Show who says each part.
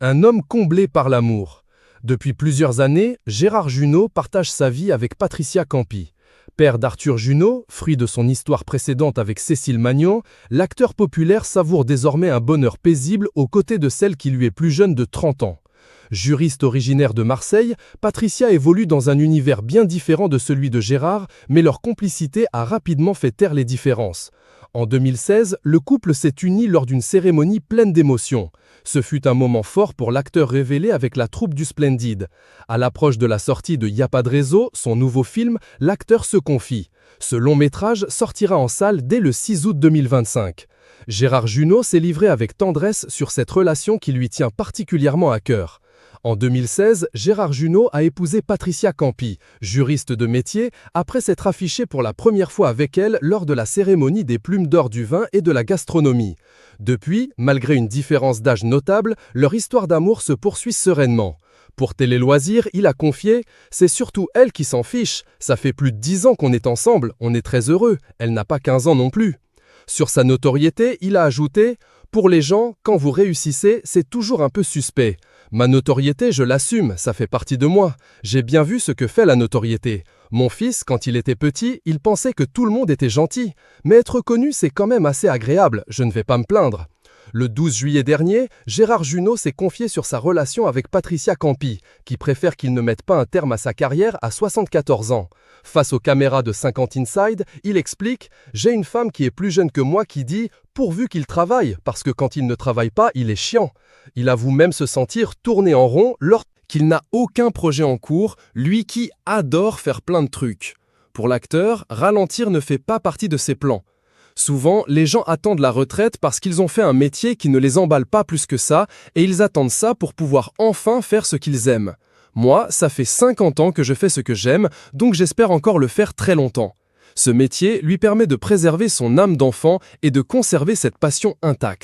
Speaker 1: Un homme comblé par l'amour. Depuis plusieurs années, Gérard Jugnot partage sa vie avec Patricia Campi. Père d'Arthur Jugnot, fruit de son histoire précédente avec Cécile Magnan, l'acteur populaire savoure désormais un bonheur paisible aux côtés de celle qui lui est plus jeune de 30 ans. Juriste originaire de Marseille, Patricia évolue dans un univers bien différent de celui de Gérard, mais leur complicité a rapidement fait taire les différences. En 2016, le couple s'est uni lors d'une cérémonie pleine d'émotions. Ce fut un moment fort pour l'acteur révélé avec la troupe du Splendide. À l'approche de la sortie de Y'a pas de réseau, son nouveau film, l'acteur se confie. Ce long métrage sortira en salle dès le 6 août 2025. Gérard Jugnot s'est livré avec tendresse sur cette relation qui lui tient particulièrement à cœur. En 2016, Gérard Jugnot a épousé Patricia Campi, juriste de métier, après s'être affiché pour la première fois avec elle lors de la cérémonie des Plumes d'Or du vin et de la gastronomie. Depuis, malgré une différence d'âge notable, leur histoire d'amour se poursuit sereinement. Pour Télé Loisirs, il a confié « C'est surtout elle qui s'en fiche. Ça fait plus de 10 ans qu'on est ensemble, on est très heureux. Elle n'a pas 15 ans non plus. » Sur sa notoriété, il a ajouté « Pour les gens, quand vous réussissez, c'est toujours un peu suspect. Ma notoriété, je l'assume, ça fait partie de moi. J'ai bien vu ce que fait la notoriété. Mon fils, quand il était petit, il pensait que tout le monde était gentil. Mais être connu, c'est quand même assez agréable, je ne vais pas me plaindre. » Le 12 juillet dernier, Gérard Jugnot s'est confié sur sa relation avec Patricia Campi, qui préfère qu'il ne mette pas un terme à sa carrière à 74 ans. Face aux caméras de 50 Inside, il explique « J'ai une femme qui est plus jeune que moi qui dit « pourvu qu'il travaille, parce que quand il ne travaille pas, il est chiant ». Il avoue même se sentir tourné en rond lorsqu'il n'a aucun projet en cours, lui qui adore faire plein de trucs. Pour l'acteur, ralentir ne fait pas partie de ses plans. Souvent, les gens attendent la retraite parce qu'ils ont fait un métier qui ne les emballe pas plus que ça et ils attendent ça pour pouvoir enfin faire ce qu'ils aiment. Moi, ça fait 50 ans que je fais ce que j'aime, donc j'espère encore le faire très longtemps. Ce métier lui permet de préserver son âme d'enfant et de conserver cette passion intacte.